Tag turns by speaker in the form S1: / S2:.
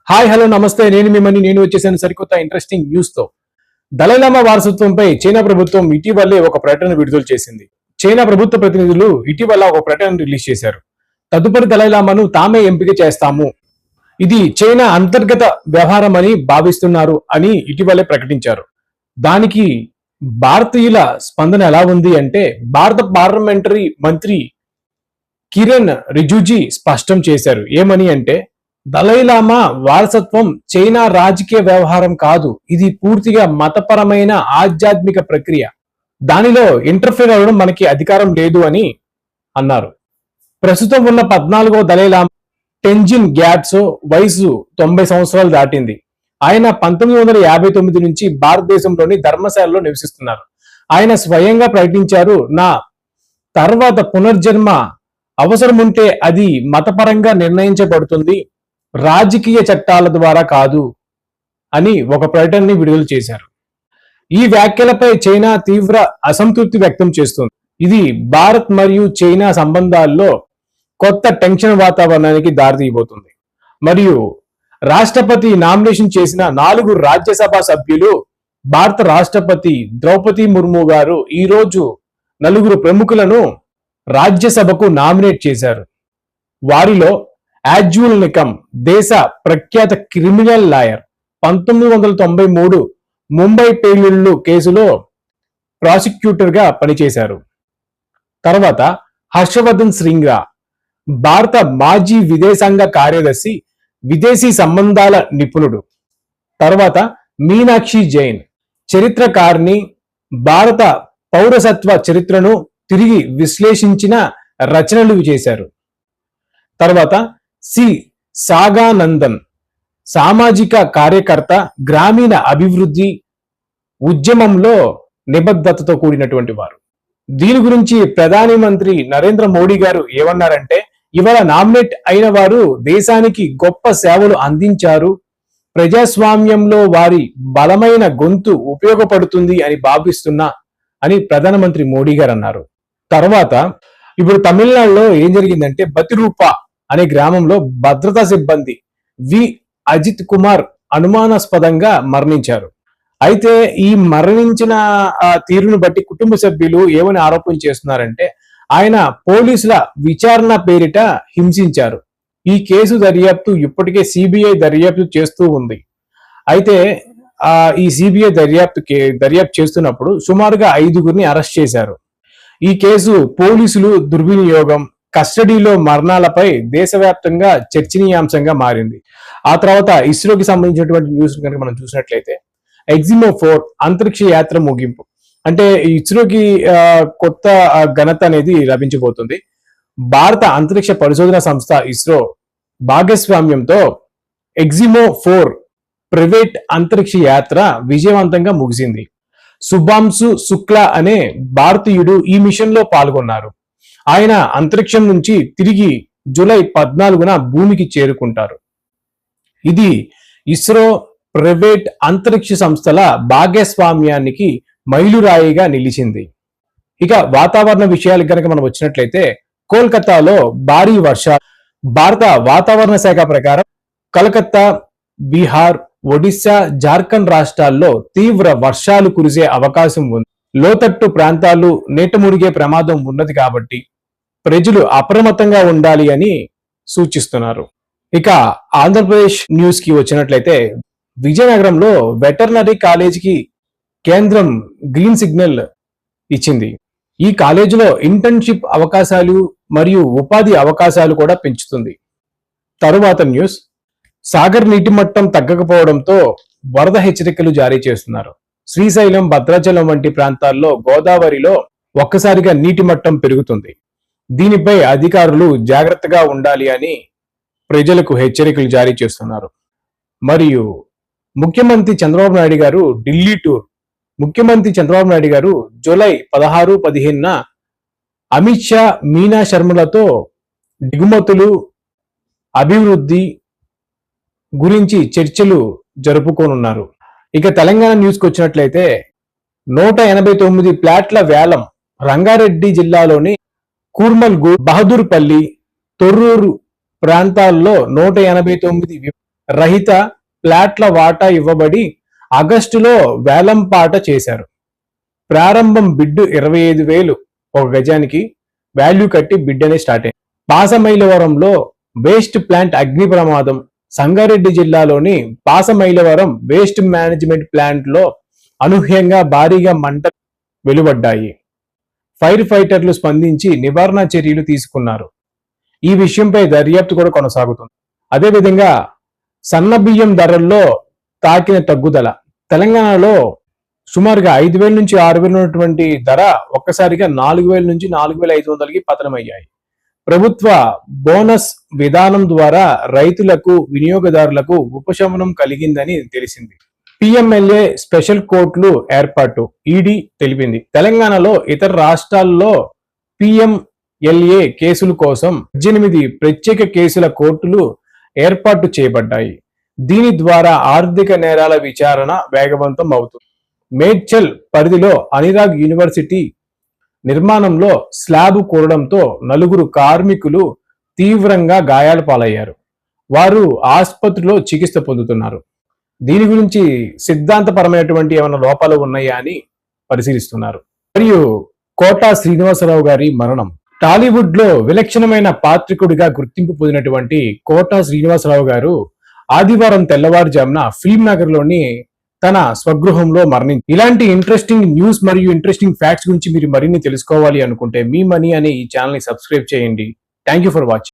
S1: Hi hello నమస్తే, నేను వచ్చేసాను సరికొత్త ఇంట్రెస్టింగ్ న్యూస్ తో. దలైలామా వారసత్వంపై చైనా ప్రభుత్వం ఇటీవలే ఒక ప్రకటన విడుదల చేసింది. చైనా ప్రభుత్వ ప్రతినిధులు ఇటీవల ఒక ప్రకటన రిలీజ్ చేశారు. తదుపరి దలైలామాను తామే ఎంపిక చేస్తాము, ఇది చైనా అంతర్గత వ్యవహారం అని భావిస్తున్నారు అని ఇటీవలే ప్రకటించారు. దానికి భారతీయుల స్పందన ఎలా ఉంది అంటే, భారత పార్లమెంటరీ మంత్రి కిరణ్ రిజిజు స్పష్టం చేశారు. ఏమని అంటే, దలైలామా వారసత్వం చైనా రాజకీయ వ్యవహారం కాదు, ఇది పూర్తిగా మతపరమైన ఆధ్యాత్మిక ప్రక్రియ. దానిలో ఇంటర్ఫేర్ అవ్వడం మనకి అధికారం లేదు అని అన్నారు. ప్రస్తుతం ఉన్న 14వ దలైలామా టెంజిన్ గ్యాట్సో వయసు 90 సంవత్సరాలు దాటింది. ఆయన 1959 నుంచి భారతదేశంలోని ధర్మశాలలో నివసిస్తున్నారు. ఆయన స్వయంగా ప్రకటించారు, నా తర్వాత పునర్జన్మ అవసరముంటే అది మతపరంగా నిర్ణయించబడుతుంది, రాజకీయ చట్టాల ద్వారా కాదు అని ఒక ప్రకటనని విడుదల చేశారు. ఈ వ్యాఖ్యలపై చైనా తీవ్ర అసంతృప్తి వ్యక్తం చేస్తుంది. ఇది భారత్ మరియు చైనా సంబంధాల్లో కొత్త టెన్షన్ వాతావరణానికి దారితీయబోతుంది. మరియు రాష్ట్రపతి నామినేషన్ చేసిన 4 రాజ్యసభ సభ్యులు భారత రాష్ట్రపతి ద్రౌపది ముర్ము గారు ఈ రోజు 4 ప్రముఖులను రాజ్యసభకు నామినేట్ చేశారు. వారిలో యాజ్యూల్ నికమ్, దేశ ప్రఖ్యాత క్రిమినల్ లాయర్, 1993 ముంబై పేలుళ్లు కేసులో ప్రాసిక్యూటర్ గా పనిచేశారు. తర్వాత హర్షవర్ధన్ శ్రింగ్లా, భారత మాజీ విదేశాంగ కార్యదర్శి, విదేశీ సంబంధాల నిపుణుడు. తర్వాత మీనాక్షి జైన్, చరిత్రకారిణి, భారత పౌరసత్వ చరిత్రను తిరిగి విశ్లేషించిన రచనలు చేశారు. తర్వాత సి సాగానందన్, సామాజిక కార్యకర్త, గ్రామీణ అభివృద్ధి ఉద్యమంలో నిబద్ధతతో కూడినటువంటి వారు. దీని గురించి ప్రధాని మంత్రి నరేంద్ర మోడీ గారు ఏమన్నారంటే, ఇవాళ నామినేట్ అయిన వారు దేశానికి గొప్ప సేవలు అందించారు, ప్రజాస్వామ్యంలో వారి బలమైన గొంతు ఉపయోగపడుతుంది అని భావిస్తున్నా అని ప్రధానమంత్రి మోడీ గారు అన్నారు. తర్వాత ఇప్పుడు తమిళనాడులో ఏం జరిగిందంటే, బతిరూపా అనే గ్రామంలో భద్రతా సిబ్బంది వి అజిత్ కుమార్ అనుమానాస్పదంగా మరణించారు. అయితే ఈ మరణించిన తీరును బట్టి కుటుంబ సభ్యులు ఏమని ఆరోపణ చేస్తున్నారంటే, ఆయన పోలీసుల విచారణ పేరిట హింసించారు. ఈ కేసు దర్యాప్తు ఇప్పటికే సిబిఐ దర్యాప్తు చేస్తూ ఉంది. అయితే ఈ సిబిఐ దర్యాప్తు చేస్తున్నప్పుడు సుమారుగా 5గురిని అరెస్ట్ చేశారు. ఈ కేసు పోలీసులు దుర్వినియోగం, కస్టడీలో మరణాలపై దేశవ్యాప్తంగా చర్చనీయాంశంగా మారింది. ఆ తర్వాత ఇస్రోకి సంబంధించినటువంటి న్యూస్ కనుక మనం చూసినట్లయితే, ఎగ్జిమో 4 అంతరిక్ష యాత్ర ముగింపు, అంటే ఇస్రోకి కొత్త ఘనత అనేది లభించబోతుంది. భారత అంతరిక్ష పరిశోధన సంస్థ ఇస్రో భాగస్వామ్యంతో ఎగ్జిమో 4 ప్రైవేట్ అంతరిక్ష యాత్ర విజయవంతంగా ముగిసింది. శుభాంశు శుక్లా అనే భారతీయుడు ఈ మిషన్ లో పాల్గొన్నారు. ఆయన అంతరిక్షం నుంచి తిరిగి జూలై 14న భూమికి చేరుకుంటారు. ఇది ఇస్రో ప్రైవేట్ అంతరిక్ష సంస్థల భాగస్వామ్యానికి మైలురాయిగా నిలిచింది. ఇక వాతావరణ విషయాలకు కనుక మనం వచ్చినట్లయితే, కోల్కతాలో భారీ వర్షాలు. భారత వాతావరణ శాఖ ప్రకారం కలకత్తా, బీహార్, ఒడిశా, జార్ఖండ్ రాష్ట్రాల్లో తీవ్ర వర్షాలు కురిసే అవకాశం ఉంది. లోతట్టు ప్రాంతాలు నీట మునిగే ప్రమాదం ఉన్నది కాబట్టి ప్రజలు అప్రమత్తంగా ఉండాలి అని సూచిస్తున్నారు. ఇక ఆంధ్రప్రదేశ్ న్యూస్ కి వచ్చినట్లయితే, విజయనగరంలో వెటర్నరీ కాలేజీకి కేంద్రం గ్రీన్ సిగ్నల్ ఇచ్చింది. ఈ కాలేజీలో ఇంటర్న్షిప్ అవకాశాలు మరియు ఉపాధి అవకాశాలు కూడా పెంచుతుంది. తరువాత న్యూస్, సాగర్ నీటి మట్టం తగ్గకపోవడంతో వరద హెచ్చరికలు జారీ చేస్తున్నారు. శ్రీశైలం, భద్రాచలం వంటి ప్రాంతాల్లో గోదావరిలో ఒక్కసారిగా నీటి మట్టం పెరుగుతుంది. దీనిపై అధికారులు జాగ్రత్తగా ఉండాలి అని ప్రజలకు హెచ్చరికలు జారీ చేస్తున్నారు. మరియు ముఖ్యమంత్రి చంద్రబాబు నాయుడు గారు ఢిల్లీ టూర్. ముఖ్యమంత్రి చంద్రబాబు నాయుడు గారు జూలై 16, 15న అమిత్ షా, మీనా శర్మలతో దిగుమతులు, అభివృద్ధి గురించి చర్చలు జరుపుకోనున్నారు. ఇక తెలంగాణ న్యూస్కి వచ్చినట్లయితే, 189 ప్లాట్ల వేలం. రంగారెడ్డి జిల్లాలోని కూర్మల్, బహదూర్పల్లి, తొర్రూరు ప్రాంతాల్లో 189 రహిత ప్లాట్ల వాటా ఇవ్వబడి ఆగస్టులో వేలంపాట చేశారు. ప్రారంభం బిడ్డు 25,000 ఒక గజానికి వాల్యూ కట్టి బిడ్ అనేది స్టార్ట్ అయింది. పాసమైలవరంలో వేస్ట్ ప్లాంట్ అగ్ని ప్రమాదం. సంగారెడ్డి జిల్లాలోని పాసమైలవరం వేస్ట్ మేనేజ్మెంట్ ప్లాంట్ లో అనూహ్యంగా భారీగా మంటలు వెలువడ్డాయి. ఫైర్ ఫైటర్లు స్పందించి నివారణ చర్యలు తీసుకున్నారు. ఈ విషయంపై దర్యాప్తు కూడా కొనసాగుతుంది. అదేవిధంగా సన్నబియ్యం ధరల్లో తాకిన తగ్గుదల. తెలంగాణలో సుమారుగా 5,000 నుంచి 6,000 ఉన్నటువంటి ధర ఒక్కసారిగా 4,000 నుంచి 4,500కి పతనమయ్యాయి. ప్రభుత్వ బోనస్ విధానం ద్వారా రైతులకు వినియోగదారులకు ఉపశమనం కలిగిందని తెలిసింది. పిఎంఎల్ఏ స్పెషల్ కోర్టులు ఏర్పాటు ఈడీ తెలిపింది. తెలంగాణలో ఇతర రాష్ట్రాల్లో పిఎంఎల్ఏ కేసుల కోసం 18 ప్రత్యేక కేసుల కోర్టులు ఏర్పాటు చేయబడ్డాయి. దీని ద్వారా ఆర్థిక నేరాల విచారణ వేగవంతం అవుతుంది. మేడ్చల్ పరిధిలో అనిరాగ్ యూనివర్సిటీ నిర్మాణంలో స్లాబ్ కూలడంతో 4 కార్మికులు తీవ్రంగా గాయాల పాలయ్యారు. వారు ఆసుపత్రిలో చికిత్స పొందుతున్నారు. దీని గురించి సిద్ధాంతపరమైనటువంటి ఏమైనా లోపాలు ఉన్నాయా అని పరిశీలిస్తున్నారు. మరియు కోటా శ్రీనివాసరావు గారి మరణం. టాలీవుడ్ లో విలక్షణమైన పాత్రికుడిగా గుర్తింపు పొందినటువంటి కోటా శ్రీనివాసరావు గారు ఆదివారం తెల్లవారుజామున ఫిల్మ్ నగర్ లోని తన స్వగృహంలో మరణించారు. ఇలాంటి ఇంట్రెస్టింగ్ న్యూస్ మరియు ఇంట్రెస్టింగ్ ఫ్యాక్ట్స్ గురించి మీరు మరిన్ని తెలుసుకోవాలి అనుకుంటే మీ మనీ అనే ఈ ఛానల్ ని సబ్స్క్రైబ్ చేయండి. Thank you for watching.